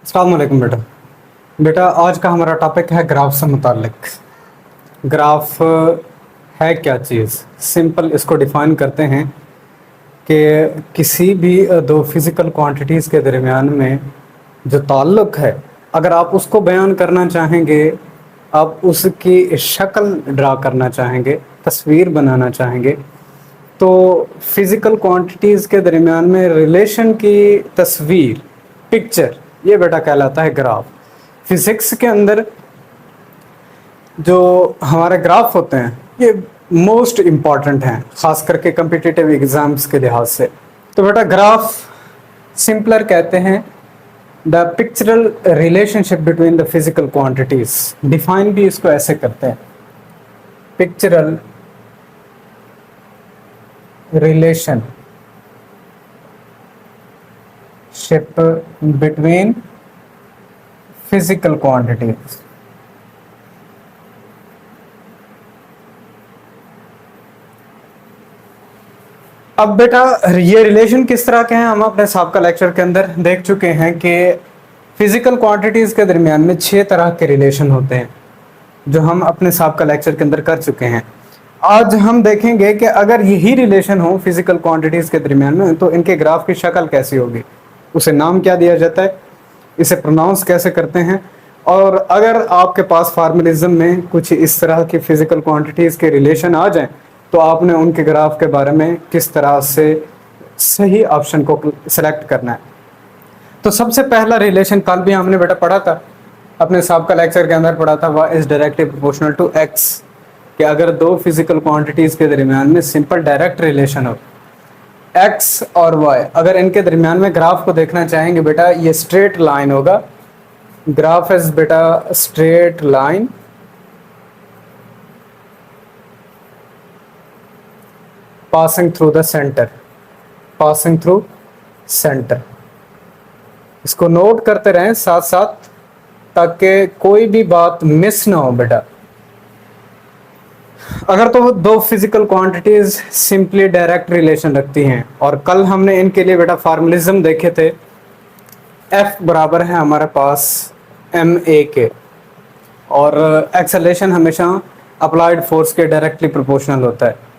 अस्सलाम वालेकुम बेटा। बेटा आज का हमारा टॉपिक है ग्राफ से मुतालिक। ग्राफ है क्या चीज़? सिंपल इसको डिफाइन करते हैं कि किसी भी दो फिज़िकल क्वांटिटीज़ के दरमियान में जो ताल्लुक़ है, अगर आप उसको बयान करना चाहेंगे, आप उसकी शक्ल ड्रा करना चाहेंगे, तस्वीर बनाना चाहेंगे, तो फिज़िकल क्वांटिटीज़ के दरमियान में रिलेशन की तस्वीर, पिक्चर, ये बेटा कहलाता है ग्राफ। फिज़िक्स के अंदर जो हमारे ग्राफ होते हैं ये मोस्ट इम्पॉर्टेंट हैं, ख़ास करके कम्पिटिटिव एग्ज़ाम्स के लिहाज से। तो बेटा ग्राफ सिंपलर कहते हैं the pictorial relationship between the physical quantities. Define भी इसको ऐसे करते हैं, pictorial relationship between physical quantities. अब बेटा ये रिलेशन किस तरह के हैं हम अपने साबका लेक्चर के अंदर देख चुके हैं कि फिजिकल क्वांटिटीज के दरमियान में 6 तरह के रिलेशन होते हैं जो हम अपने साबका लेक्चर के अंदर कर चुके हैं। आज हम देखेंगे कि अगर यही रिलेशन हो फिजिकल क्वांटिटीज के दरमियान में तो इनके ग्राफ की शक्ल कैसी होगी, उसे नाम क्या दिया जाता है, इसे प्रोनाउंस कैसे करते हैं, और अगर आपके पास फार्मलिज्म में कुछ इस तरह की फिजिकल क्वांटिटीज के रिलेशन आ जाएं तो आपने उनके ग्राफ के बारे में किस तरह से सही ऑप्शन को सिलेक्ट करना है। तो सबसे पहला रिलेशन कल भी हमने बेटा पढ़ा था, अपने साबका लेक्चर के अंदर पढ़ा था, y is directly proportional to x, कि अगर दो फिजिकल क्वांटिटीज के दरमियान में सिंपल डायरेक्ट रिलेशन हो x और y, अगर इनके दरमियान में ग्राफ को देखना चाहेंगे बेटा ये स्ट्रेट लाइन होगा। ग्राफ इज बेटा straight line passing through the centre, passing through centre. इसको नोट करते रहें साथ साथ ताकि कोई भी बात मिस ना हो बेटा। अगर तो दो physical quantities simply direct relation रखती हैं, और कल हमने इनके लिए बेटा फार्मलिज्म देखे थे, F बराबर है हमारे पास ma के, और एक्सेलरेशन हमेशा अप्लाइड फोर्स के डायरेक्टली प्रोपोर्शनल होता है।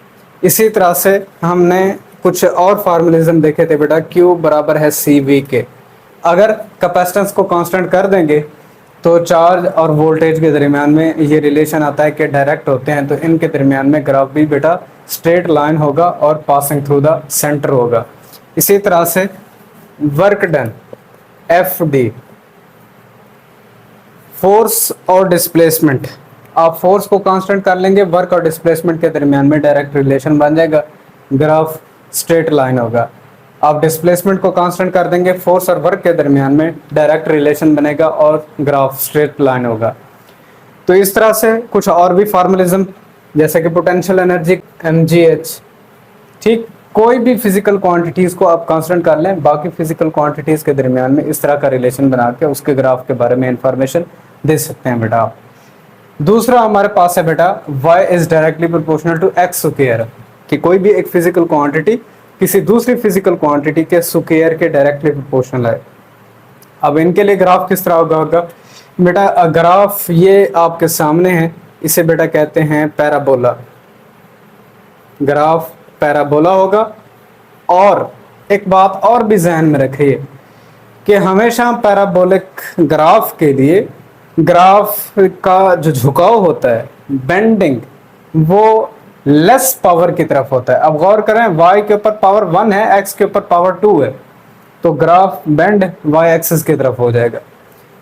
इसी तरह से हमने कुछ और फार्मलिज्म देखे थे बेटा, Q बराबर है CV के। अगर कैपेसिटेंस को कांस्टेंट कर देंगे तो चार्ज और वोल्टेज के दरमियान में ये रिलेशन आता है कि डायरेक्ट होते हैं, तो इनके दरमियान में ग्राफ भी बेटा स्ट्रेट लाइन होगा और पासिंग थ्रू द सेंटर होगा। इसी तरह से वर्क डन FD, फोर्स और डिस्प्लेसमेंट, आप फोर्स को कांस्टेंट कर लेंगे, वर्क और डिस्प्लेसमेंट के दरमियान में डायरेक्ट रिलेशन बन जाएगा, ग्राफ स्ट्रेट लाइन होगा। आप डिस्प्लेसमेंट को कांस्टेंट कर देंगे, फोर्स और वर्क के दरमियान में डायरेक्ट रिलेशन बनेगा और ग्राफ स्ट्रेट लाइन होगा। तो इस तरह से कुछ और भी फार्मलिज्म जैसे कि पोटेंशियल एनर्जी mgh, ठीक, कोई भी फिजिकल क्वांटिटीज को आप कांस्टेंट कर लें, बाकी फिजिकल क्वांटिटीज के दरमियान में इस तरह का रिलेशन बना के उसके ग्राफ के बारे में इंफॉर्मेशन दे सकते हैं बेटा आप। दूसरा हमारे पास है बेटा y is directly proportional to x square, कि कोई भी एक फिजिकल क्वांटिटी किसी दूसरी फिजिकल क्वांटिटी के स्क्वायर के डायरेक्टली प्रोपोर्शनल है। अब इनके लिए ग्राफ किस तरह होगा बेटा? ग्राफ ये आपके सामने है, इसे बेटा कहते हैं पैराबोला। ग्राफ पैराबोला होगा। और एक बात और भी जहन में रखिए कि हमेशा पैराबोलिक ग्राफ के लिए ग्राफ का जो झुकाव होता है, बेंडिंग, वो लेस पावर की तरफ होता है। अब गौर करें, y के ऊपर पावर 1 है, x के ऊपर पावर 2 है, तो ग्राफ बेंड y एक्सिस की तरफ हो जाएगा।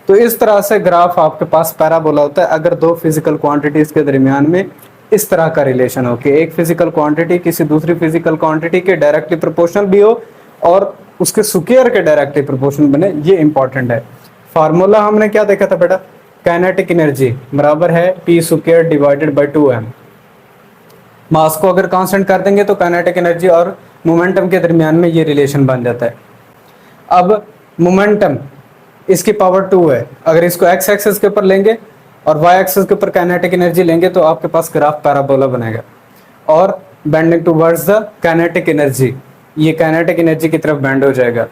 तो इस तरह से ग्राफ आपके पास पैराबोला होता है अगर दो फिजिकल क्वांटिटीज के दरमियान में इस तरह का रिलेशन हो कि एक फिजिकल क्वांटिटी किसी दूसरी फिजिकल क्वांटिटी के डायरेक्टली प्रोपोर्शनल भी हो और उसके स्क्वायर के डायरेक्टली प्रोपोर्शनल बने। ये इंपॉर्टेंट है। फार्मूला हमने क्या देखा था बेटा? काइनेटिक एनर्जी बराबर है p square divided by 2m। मास को अगर कांस्टेंट कर देंगे तो काइनेटिक एनर्जी और मोमेंटम के दरमियान में ये रिलेशन बन जाता है। अब मोमेंटम इसकी पावर 2 है, अगर इसको x एक्सिस के ऊपर लेंगे और y एक्सिस के ऊपर काइनेटिक एनर्जी लेंगे तो आपके पास ग्राफ पैराबोला बनेगा। और bending towards the kinetic energy, ये काइनेटिक एनर्जी की तरफ बेंड हो जाएगा।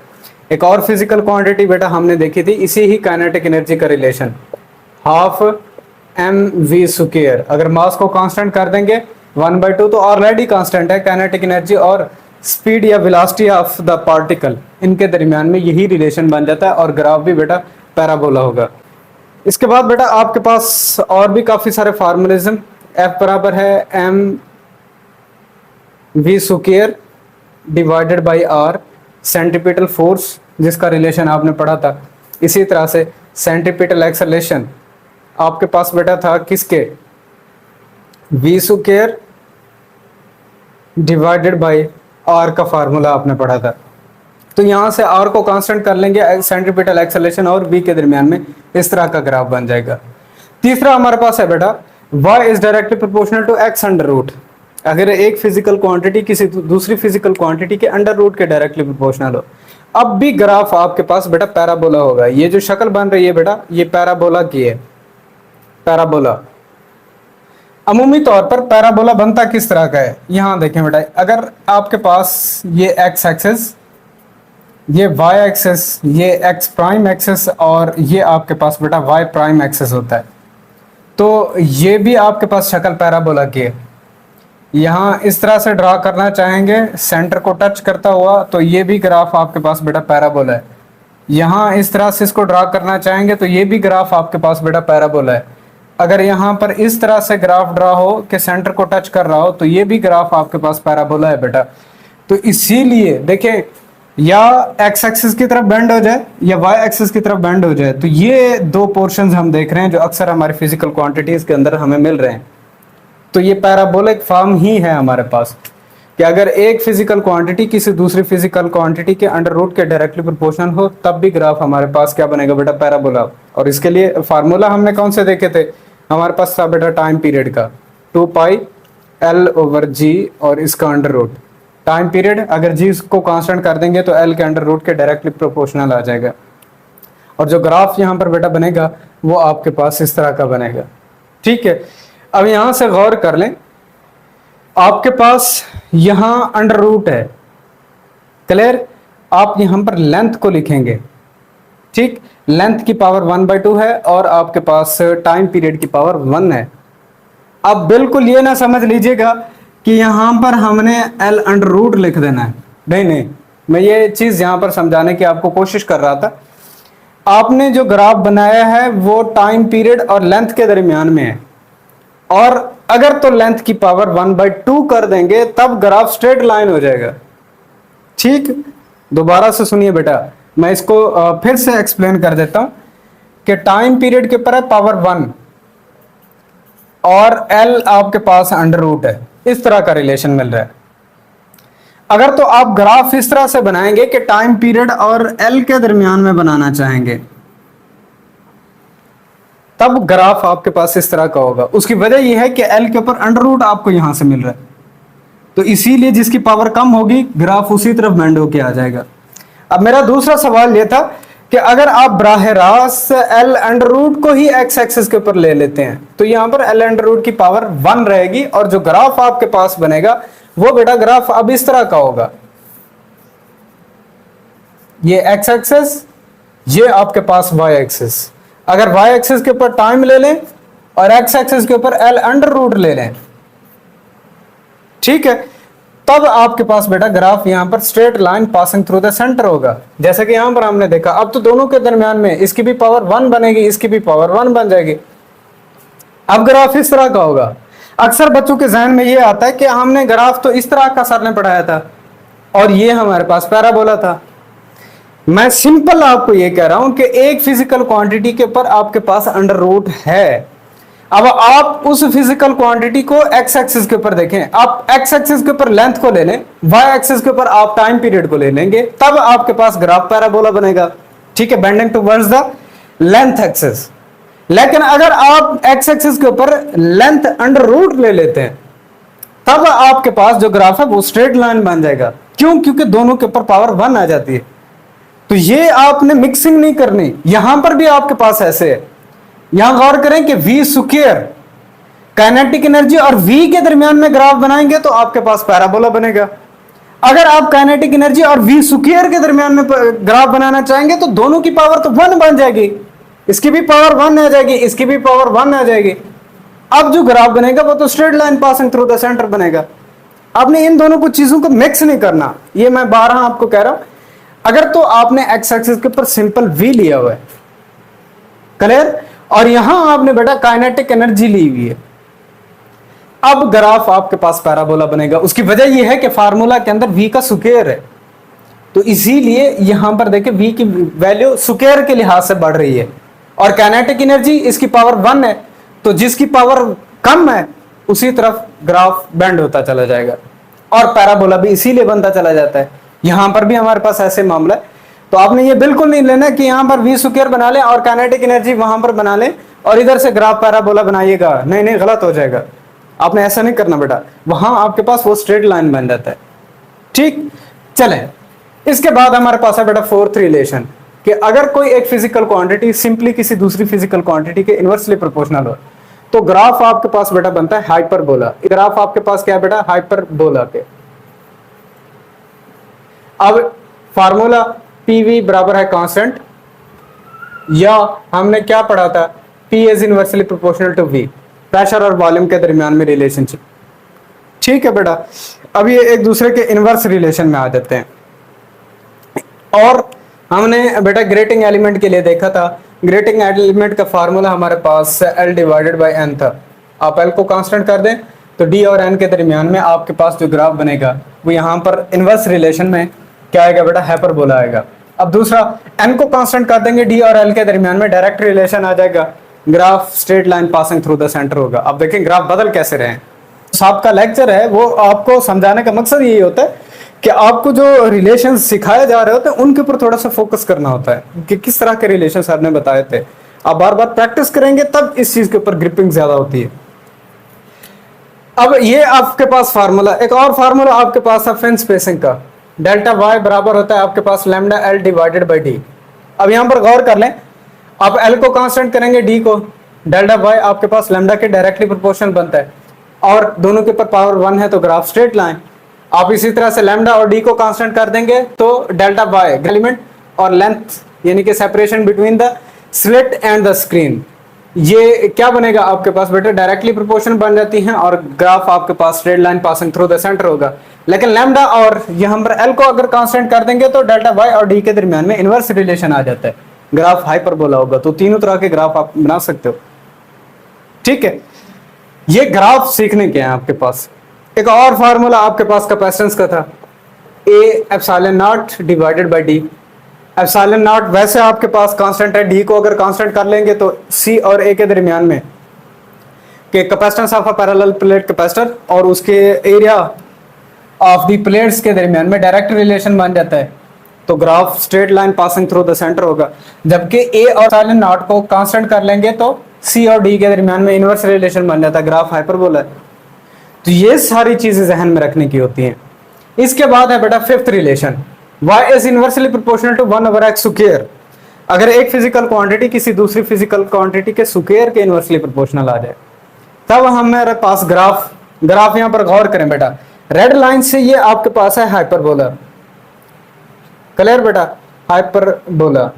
एक और फिजिकल क्वांटिटी बेटा हमने देखी थी इसी ही काइनेटिक एनर्जी का relation, half m v square. अगर मास को कांस्टेंट कर देंगे 1/2 तो ऑलरेडी कांस्टेंट है काइनेटिक एनर्जी और स्पीड या वेलोसिटी ऑफ द पार्टिकल, इनके दरमियान में यही रिलेशन बन जाता है और ग्राफ भी बेटा पैराबोला होगा। इसके बाद बेटा आपके पास और भी काफी सारे फार्मूलिज्म, एफ बराबर है m v square divided by r, centripetal force जिसका रिलेशन आपने पढ़ा था। इसी तरह से सेंट्रीपिटल एक्सेलरेशन आपके पास बेटा था किसके, v square divided by r का फार्मूला आपने पढ़ा था। तो यहां से आर को कांस्टेंट कर लेंगे, सेंट्रीपिटल एक्सेलरेशन और वी के दरमियान में इस तरह का ग्राफ बन जाएगा। तीसरा हमारे पास है बेटा y is directly proportional to x under root. अगर एक फिजिकल क्वांटिटी किसी दूसरी फिजिकल क्वांटिटी के अंडर रूट के डायरेक्टली प्रोपोर्शनल हो, अब भी ग्राफ आपके पास बेटा पैराबोला होगा। ये जो शक्ल बन रही है बेटा ये पैराबोला की है, पैराबोला। अमूमी तौर पर पैराबोला बनता किस तरह का है, यहां देखें बेटा, अगर आपके पास ये x एक्सिस, ये y एक्सिस, ये x प्राइम एक्सिस और ये आपके पास बेटा y प्राइम एक्सिस होता है, तो ये भी आपके पास शक्ल पैराबोला की है। यहाँ इस तरह से ड्रा करना चाहेंगे सेंटर को टच करता हुआ तो ये भी ग्राफ आपके पास बेटा पैराबोला है। यहाँ इस तरह से इसको ड्रा करना चाहेंगे तो ये भी ग्राफ आपके पास बेटा पैराबोला है। अगर यहाँ पर इस तरह से ग्राफ ड्रा हो कि सेंटर को टच कर रहा हो तो ये भी ग्राफ आपके पास पैराबोला है बेटा। तो इसीलिए देखें, या एक्स एक्सिस की तरफ बेंड हो जाए या वाई एक्सिस की तरफ बेंड हो जाए, तो ये दो पोर्शंस हम देख रहे हैं जो अक्सर हमारे फिजिकल क्वांटिटीज के अंदर हमें मिल रहे हैं। तो ये पैराबोलिक फॉर्म ही है हमारे पास कि अगर एक फिजिकल क्वांटिटी किसी दूसरी फिजिकल क्वांटिटी के अंडर रूट के डायरेक्टली प्रोपोर्शनल हो तब भी ग्राफ हमारे पास क्या बनेगा बेटा, पैराबोला। और इसके लिए फार्मूला हमने कौन से देखे थे, हमारे पास था बेटा टाइम पीरियड का, 2 पाई L/G और इसका अंडर रूट। टाइम पीरियड अगर जी को कांस्टेंट कर देंगे तो एल के अंडर रूट के डायरेक्टली प्रोपोर्शनल आ जाएगा। और जो ग्राफ यहाँ पर बेटा बनेगा वो आपके पास इस तरह का बनेगा। ठीक है, अब यहां से गौर कर लें, आपके पास यहां अंडर रूट है, क्लियर। आप यहां पर लेंथ को लिखेंगे, ठीक, लेंथ की पावर 1/2 है और आपके पास टाइम पीरियड की पावर 1 है। अब बिल्कुल ये ना समझ लीजिएगा कि यहां पर हमने एल अंडर रूट लिख देना है, नहीं नहीं, मैं ये चीज यहां पर समझाने की आपको कोशिश कर रहा था। आपने जो ग्राफ बनाया है वो टाइम पीरियड और लेंथ के दरमियान में है, और अगर तो लेंथ की पावर 1/2 कर देंगे तब ग्राफ स्ट्रेट लाइन हो जाएगा। ठीक, दोबारा से सुनिए बेटा, मैं इसको फिर से एक्सप्लेन कर देता हूं कि टाइम पीरियड के ऊपर है पावर 1 और एल आपके पास अंडर रूट है, इस तरह का रिलेशन मिल रहा है। अगर तो आप ग्राफ इस तरह से बनाएंगे कि टाइम पीरियड और एल के दरमियान में बनाना चाहेंगे तब ग्राफ आपके पास इस तरह का होगा। उसकी वजह यह है कि एल के ऊपर अंडर रूट आपको यहां से मिल रहा है, तो इसीलिए जिसकी पावर कम होगी ग्राफ उसी तरफ बेंड होके आ जाएगा। अब मेरा दूसरा सवाल यह था कि अगर आप बराह रास्त एल अंडर रूट को ही एक्स एक्सिस के ऊपर ले लेते हैं तो यहां पर एल अंडर रूट की पावर 1 रहेगी और जो ग्राफ आपके पास बनेगा वो बेटा ग्राफ अब इस तरह का होगा। ये एक्स एक्सिस, ये आपके पास वाई एक्सिस। अगर वाई एक्सिस के ऊपर टाइम ले लें और एक्स एक्सिस के ऊपर एल अंडर रूट ले लें, ठीक है, तब आपके पास बेटा ग्राफ यहां पर straight line passing through the centre होगा, जैसे कि यहां पर हमने देखा। अब तो दोनों के दरमियान में इसकी भी पावर 1 बनेगी, इसकी भी पावर 1 बन जाएगी। अब ग्राफ इस तरह का होगा। अक्सर बच्चों के जहन में यह आता है कि हमने ग्राफ तो इस तरह का सर ने पढ़ाया था और ये हमारे पास पैराबोला था। मैं सिंपल आपको यह कह रहा हूं कि एक फिजिकल क्वांटिटी के ऊपर आपके पास अंडर रूट है। अब आप उस फिजिकल क्वांटिटी को एक्स एक्सिस के ऊपर देखें, आप एक्स एक्सिस के ऊपर लेंथ को ले लें, वाई एक्सिस के ऊपर आप टाइम पीरियड को ले लेंगे, तब आपके पास ग्राफ पैराबोला बनेगा। ठीक है, bending towards the length axis. लेकिन अगर आप एक्स एक्सिस के ऊपर लेंथ अंडर रूट ले लेते हैं तब आपके पास जो ग्राफ है वो स्ट्रेट लाइन बन जाएगा। क्यों? क्योंकि दोनों के ऊपर पावर 1 आ जाती है। तो ये आपने मिक्सिंग नहीं करनी, यहां पर भी आपके पास ऐसे है। यहां गौर करें कि v स्क्वायर काइनेटिक एनर्जी और v के दरमियान में ग्राफ बनाएंगे तो आपके पास पैराबोला बनेगा। अगर आप काइनेटिक एनर्जी और v स्क्वायर के दरमियान में ग्राफ बनाना चाहेंगे तो दोनों की पावर तो 1 बन जाएगी, इसकी भी पावर 1 आ जाएगी, इसकी भी पावर 1 आ जाएगी। अब जो ग्राफ बनेगा वो तो straight line passing through the centre बनेगा। आपने इन दोनों को चीजों को मिक्स नहीं करना, ये मैं 12 आपको कह रहा हूं। अगर तो आपने एक्स एक्सिस के ऊपर सिंपल v लिया हुआ है, क्लियर, और यहां आपने बेटा काइनेटिक एनर्जी ली हुई है, अब ग्राफ आपके पास पैराबोला बनेगा। उसकी वजह यह है कि फार्मूला के अंदर v का स्क्वायर है, तो इसीलिए यहां पर देखें v की वैल्यू स्क्वायर के लिहाज से बढ़ रही है, और काइनेटिक एनर्जी इसकी पावर 1 है, तो जिसकी पावर कम है उसी तरफ ग्राफ बेंड होता चला जाएगा, और पैराबोला भी इसीलिए बनता चला जाता है। यहां पर भी हमारे पास ऐसे मामला है, तो आपने ये बिल्कुल नहीं लेना कि यहां पर v स्क्वायर बना लें और काइनेटिक एनर्जी वहां पर बना लें और इधर से ग्राफ पैराबोला बनाइएगा, नहीं नहीं, गलत हो जाएगा। आपने ऐसा नहीं करना बेटा, वहां आपके पास वो स्ट्रेट लाइन बन जाता है। ठीक, चले इसके बाद हमारे पास है बेटा फोर्थ रिलेशन, कि अगर कोई एक फिजिकल क्वांटिटी सिंपली किसी दूसरी फिजिकल क्वांटिटी के इनवर्सली प्रोपोर्शनल हो तो ग्राफ आपके पास बेटा बनता है हाइपरबोला। ग्राफ आपके पास क्या है बेटा, हाइपरबोला के। अब फार्मूला पीवी बराबर है कांस्टेंट, या हमने क्या पढ़ा था, p is inversely proportional to v, pressure और वॉल्यूम के दरमियान में रिलेशनशिप। ठीक है बेटा, अब ये एक दूसरे के इनवर्स रिलेशन में आ जाते हैं। और हमने बेटा ग्रेटिंग एलिमेंट के लिए देखा था, ग्रेटिंग एलिमेंट का फार्मूला हमारे पास L डिवाइडेड बाई n था। आप L को कांस्टेंट कर दें तो D और N के दरमियान में आपके पास जो ग्राफ बनेगा वो यहाँ पर इनवर्स रिलेशन में क्या आएगा बेटा, हाइपरबोला आएगा। अब दूसरा n को कांस्टेंट कर देंगे, D और L के दरमियान में डायरेक्ट रिलेशन आ जाएगा, graph straight line passing through the centre होगा। अब देखें ग्राफ बदल कैसे रहे हैं। साहब का लेक्चर है, वो आपको समझाने का मकसद यही होता है कि आपको जो रिलेशन सिखाए जा रहे होते हैं उनके ऊपर थोड़ा सा फोकस करना होता है कि किस तरह के रिलेशन सर ने बताए थे। आप बार बार प्रैक्टिस करेंगे तब इस चीज के ऊपर ग्रिपिंग ज्यादा होती है। अब ये आपके पास फार्मूला, एक और फार्मूला आपके पास है फिन स्पेसिंग का, डेल्टा वाई बराबर होता है आपके पास lambda L divided by D. अब यहां पर गौर कर लें, आप एल को कांस्टेंट करेंगे, डी को, डेल्टा वाई आपके पास लैम्डा के डायरेक्टली प्रोपोर्शनल बनता है, और दोनों के ऊपर पावर 1 है तो ग्राफ स्ट्रेट लाइन। आप इसी तरह से लैम्डा और डी को कांस्टेंट कर देंगे तो डेल्टा वाई एलिमेंट और लेंथ यानी कि separation between the slit and the screen, ये क्या बनेगा आपके पास बेटा, डायरेक्टली प्रोपोर्शनल बन जाती हैं और ग्राफ आपके पास straight line passing through the centre होगा। लेकिन लैम्डा और यहां पर एल को अगर कांस्टेंट कर देंगे तो डेल्टा वाई और डी के दरमियान में इनवर्स रिलेशन आ जाता है, ग्राफ हाइपरबोला होगा। तो तीनों तरह के ग्राफ आप बना सकते हो। ठीक है, ये ग्राफ सीखने के हैं आपके पास। एक और फार्मूला आपके पास कैपेसिटेंस का था, A epsilon not divided by D. Epsilon not वैसे आपके पास कांस्टेंट है, डी को अगर कांस्टेंट कर लेंगे तो सी और ए के दरमियान में के capacitance of a parallel plate capacitor और उसके एरिया ऑफ द प्लेट्स के दरमियान में डायरेक्ट रिलेशन बन जाता है, तो graph straight line passing through the centre होगा। जबकि ए और एप्सिलॉन नॉट को कांस्टेंट कर लेंगे तो सी और डी के दरमियान में इनवर्स रिलेशन बन जाता है, ग्राफ हाइपरबोला है। तो ये सारी चीजें जहन में रखने की होती हैं। इसके बाद है बेटा fifth relation, y is inversely proportional to 1 over x square. अगर एक फिजिकल क्वांटिटी किसी दूसरी फिजिकल क्वांटिटी के स्क्वायर के इनवर्सली प्रोपोर्शनल आ जाए तब हमारे पास ग्राफ यहां पर गौर करें बेटा, रेड लाइन से ये आपके पास है हाइपरबोला, क्लियर बेटा, हाइपरबोला।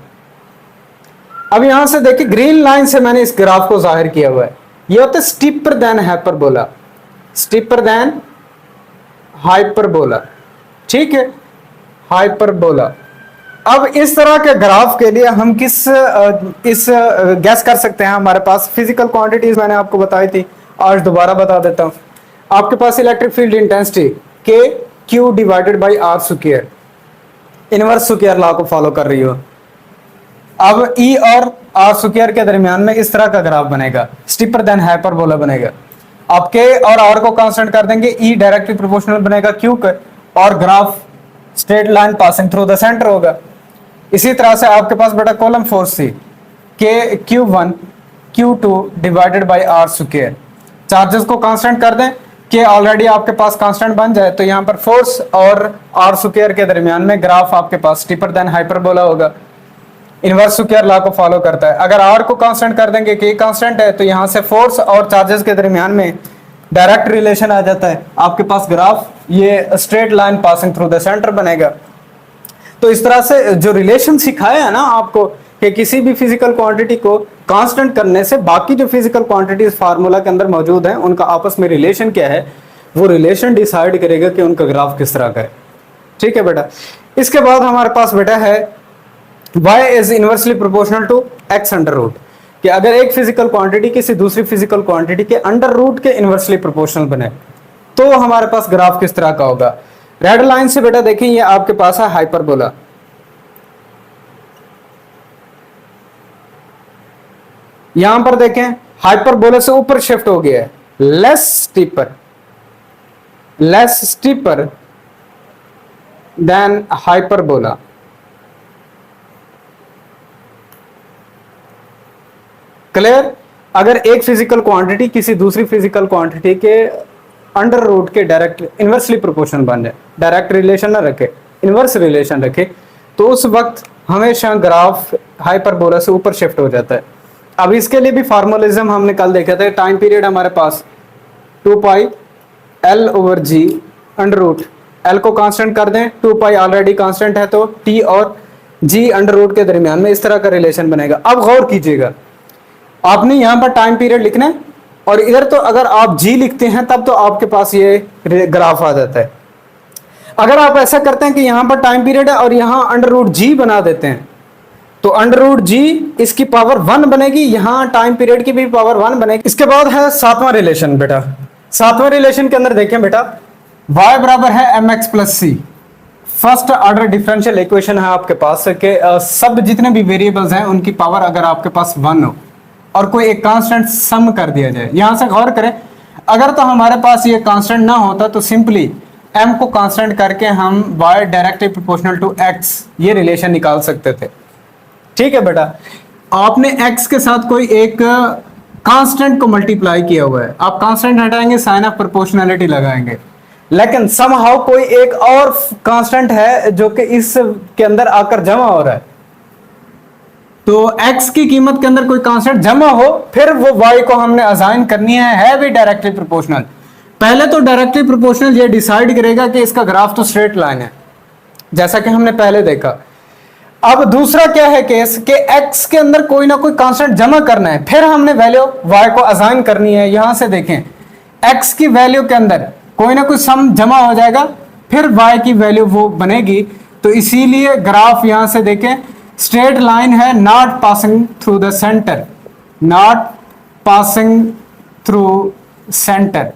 अब यहां से देखिए ग्रीन लाइन से मैंने इस ग्राफ को जाहिर किया हुआ है, ये होता है steeper than hyperbola, steeper than hyperbola. ठीक है, हाइपरबोला। अब इस तरह के ग्राफ के लिए हम इस गैस कर सकते हैं। हमारे पास फिजिकल क्वांटिटीज मैंने आपको बताई थी, आज दोबारा बता देता हूं। आपके पास इलेक्ट्रिक फील्ड इंटेंसिटी के q divided by r square, inverse square law को फॉलो कर रही हो। अब ई और आर स्क्वायर के दरमियान में इस तरह का ग्राफ बनेगा, स्टीपर देन हाइपरबोला बनेगा। आप के और आर को कांस्टेंट कर देंगे, ई डायरेक्टली प्रोपोर्शनल बनेगा क्यू का, और graph straight line passing through the centre होगा। इसी तरह से आपके पास बेटा कॉलम फोर्स थी के Q1 Q2 divided by r square. Charges को कांस्टेंट कर दें कि ऑलरेडी आपके पास कांस्टेंट बन जाए तो यहाँ पर फोर्स और आर स्क्वायर के दरमियान में ग्राफ आपके पास स्टीपर देन हाइपरबोला होगा, इनवर्स स्क्वायर लॉ को फॉलो करता है। अगर आर को कांस्टेंट कर देंगे कि कांस्टेंट है तो यहाँ से फोर्स और चार्जेस के दरमियान में डायरेक्ट रिलेशन आ जाता है आपके पास, ग्राफ ये straight line passing through the centre बनेगा। तो इस तरह से जो रिलेशन सिखाया है ना आपको कि किसी भी फिजिकल क्वांटिटी को कांस्टेंट करने से बाकी जो फिजिकल क्वांटिटीज फार्मूला के अंदर मौजूद हैं उनका आपस में रिलेशन क्या है, वो रिलेशन डिसाइड करेगा कि उनका ग्राफ किस तरह का है। ठीक है बेटा। इसके बाद हमारे पास बेटा है y is inversely proportional to x under root, कि अगर एक फिजिकल क्वांटिटी किसी दूसरी फिजिकल क्वांटिटी के अंडर रूट के इनवर्सली प्रोपोर्शनल बने तो हमारे पास ग्राफ किस तरह का होगा। रेड लाइन से बेटा देखें ये आपके पास है हाइपरबोला, यहां पर देखें हाइपरबोला से ऊपर शिफ्ट हो गया है, less steeper than hyperbola. Clear. अगर एक फिजिकल क्वांटिटी किसी दूसरी फिजिकल क्वांटिटी के अंडर रूट के डायरेक्ट इनवर्सली प्रोपोर्शनल बन जाए, डायरेक्ट रिलेशन ना रखे, इनवर्स रिलेशन रखे, तो उस वक्त हमेशा ग्राफ हाइपरबोला से ऊपर शिफ्ट हो जाता है। अब इसके लिए भी फार्मूलिज्म हमने कल देखा था। टाइम पीरियड हमारे पास 2 पाई एल ओवर जी अंडर रूट, एल को कांस्टेंट कर दें, 2 पाई ऑलरेडी कांस्टेंट है तो टी और जी अंडर रूट के दरमियान में इस तरह का रिलेशन बनेगा। अब गौर कीजिएगा, आपने यहां पर टाइम पीरियड लिखना है और इधर तो अगर आप जी लिखते हैं तब तो आपके पास ये ग्राफ आ जाता है। अगर आप ऐसा करते हैं कि यहां पर टाइम पीरियड है और यहां अंडर रूट जी बना देते हैं तो अंडर रूट जी इसकी पावर 1 बनेगी, यहां टाइम पीरियड की भी पावर 1 बनेगी। इसके बाद है सातवां रिलेशन बेटा। सातवां रिलेशन के अंदर देखें बेटा, y बराबर है mx प्लस सी। फर्स्ट ऑर्डर डिफरेंशियल इक्वेशन है आपके पास कि सब जितने भी वेरिएबल्स हैं उनकी पावर अगर आपके पास 1 हो और कोई एक कांस्टेंट सम कर दिया जाए। यहां से गौर करें, अगर तो हमारे पास ये कांस्टेंट ना होता तो सिंपली m को कांस्टेंट करके हम y directly proportional to x ये रिलेशन निकाल सकते थे। ठीक है बेटा। आपने x के साथ कोई एक कांस्टेंट को मल्टीप्लाई किया हुआ है, आप कांस्टेंट हटाएंगे साइन ऑफ प्रोपोर्शनलिटी लगाएंगे, लेकिन समहाउ कोई एक और कांस्टेंट है जो कि इस के अंदर आकर जमा हो रहा है, तो x की कीमत के अंदर कोई कांस्टेंट जमा हो फिर वो y को हमने असाइन करनी है भी डायरेक्टली प्रोपोर्शनल। पहले तो डायरेक्टली प्रोपोर्शनल ये डिसाइड करेगा कि इसका ग्राफ तो स्ट्रेट लाइन है जैसा कि हमने पहले देखा। अब दूसरा क्या है केस कि x के अंदर कोई ना कोई कांस्टेंट जमा करना है, फिर हमने वैल्यू y को असाइन करनी है। यहां से देखें x की वैल्यू के अंदर कोई ना कोई सम जमा हो जाएगा फिर y की वैल्यू वो बनेगी, तो इसीलिए ग्राफ यहां से देखें स्ट्रेट लाइन है, not passing through the centre, not passing through centre.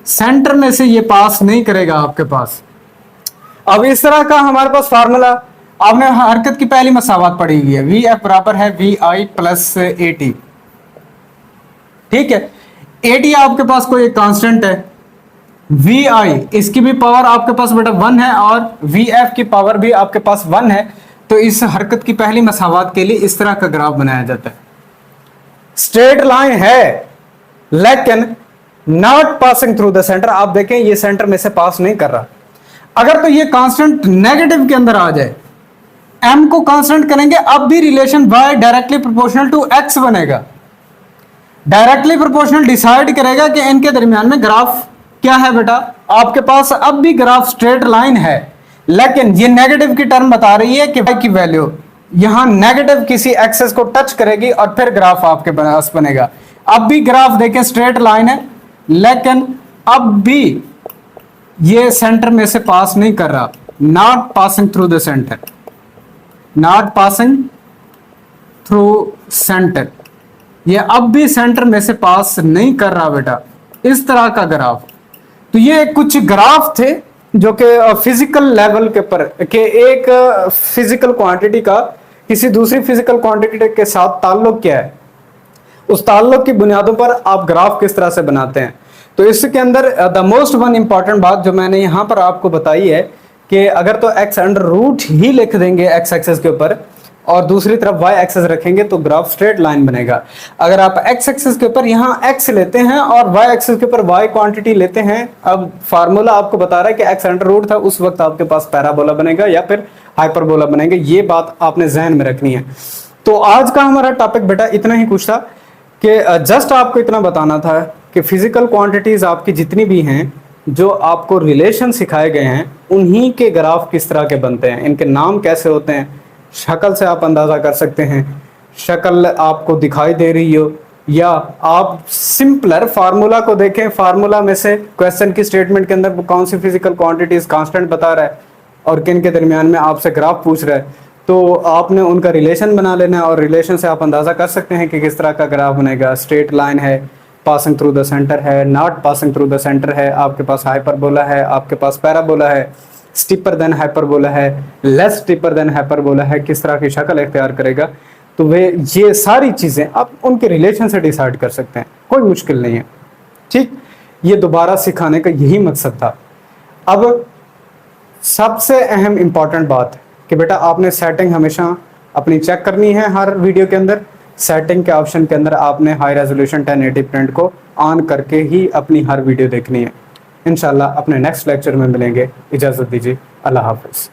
Centre में से ये पास नहीं करेगा आपके पास। अब इस तरह का हमारे पास फार्मूला, आपने हरकत की पहली मसावत पढ़ी हुई है, वी एफ बराबर है V I plus A T. ठीक है, ए टी आपके पास कोई एक कांस्टेंट है, वी आई इसकी भी पावर आपके पास बेटा 1 है और वी एफ की पावर भी आपके पास 1 है, तो इस हरकत की पहली मसावत के लिए इस तरह का ग्राफ बनाया जाता है। स्ट्रेट लाइन है लेकिन not passing through the centre. आप देखें ये सेंटर में से पास नहीं कर रहा। अगर तो ये कांस्टेंट नेगेटिव के अंदर आ जाए, m को कांस्टेंट करेंगे अब भी relation y directly proportional to x बनेगा। डायरेक्टली प्रोपोर्शनल डिसाइड करेगा कि इनके दरमियान में ग्राफ क्या है बेटा। आपके पास अब भी ग्राफ स्ट्रेट लाइन है लेकिन ये नेगेटिव की टर्म बता रही है कि y की वैल्यू यहां नेगेटिव किसी एक्सेस को टच करेगी और फिर ग्राफ आपके पास बनेगा। अब भी ग्राफ देखें स्ट्रेट लाइन है लेकिन अब भी ये सेंटर में से पास नहीं कर रहा, not passing through the centre, not passing through centre. ये अब भी सेंटर में से पास नहीं कर रहा बेटा, इस तरह का ग्राफ। तो ये कुछ ग्राफ थे जो कि फिजिकल लेवल के पर के एक फिजिकल क्वांटिटी का किसी दूसरी फिजिकल क्वांटिटी के साथ ताल्लुक क्या है, उस ताल्लुक की बुनियादों पर आप ग्राफ किस तरह से बनाते हैं। तो इसके अंदर द मोस्ट वन इंपॉर्टेंट बात जो मैंने यहां पर आपको बताई है कि अगर तो x अंडर रूट ही लिख देंगे x एक्सेस के ऊपर और दूसरी तरफ y एक्सेस रखेंगे तो ग्राफ स्ट्रेट लाइन बनेगा। अगर आप x एक्सेस के ऊपर यहाँ x लेते हैं और y एक्सेस के ऊपर y क्वांटिटी लेते हैं, अब फार्मूला आपको बता रहा है कि x अंडर रूट था, उस वक्त आपके पास पैराबोला बनेगा या फिर हाइपरबोला बनेगा। ये बात आपने जहन में रखनी है। तो आज का हमारा टॉपिक बेटा इतना ही कुछ था। कि जस्ट आपको इतना बताना था कि फिजिकल क्वांटिटीज आपकी जितनी भी हैं, जो आपको रिलेशन सिखाए गए हैं, उन्हीं के ग्राफ किस तरह के बनते हैं, इनके नाम कैसे होते हैं, शक्ल से आप अंदाजा कर सकते हैं। शक्ल आपको दिखाई दे रही हो, या आप सिंपलर फार्मूला को देखें, फार्मूला में से क्वेश्चन की स्टेटमेंट के अंदर कौन सी फिजिकल क्वांटिटीज कांस्टेंट बता रहा है और किन के दरमियान में आपसे ग्राफ पूछ रहा है, तो आपने उनका रिलेशन बना लेना है और रिलेशन से आप अंदाजा कर सकते हैं कि किस तरह का ग्राफ बनेगा। स्ट्रेट लाइन है, पासिंग थ्रू द सेंटर है, not passing through the centre है, आपके पास हाइपरबोला है, आपके पास पैराबोला है, स्टीपर देन हाइपरबोला है, लेस स्टीपर देन हाइपरबोला है, किस तरह की शक्ल इख्तियार करेगा। तो वे ये सारी चीजें आप उनके रिलेशन से डिसाइड कर सकते हैं, कोई मुश्किल नहीं है। ठीक, ये दोबारा सिखाने का यही मकसद था। अब सबसे अहम इंपॉर्टेंट बात कि बेटा आपने सेटिंग हमेशा अपनी चेक करनी है। हर वीडियो के अंदर सेटिंग के ऑप्शन के अंदर आपने हाई रेजोल्यूशन 1080 प्रिंट को ऑन करके ही अपनी हर वीडियो देखनी है। इंशाल्लाह अपने नेक्स्ट लेक्चर में मिलेंगे। इजाजत दीजिए, अल्लाह हाफिज।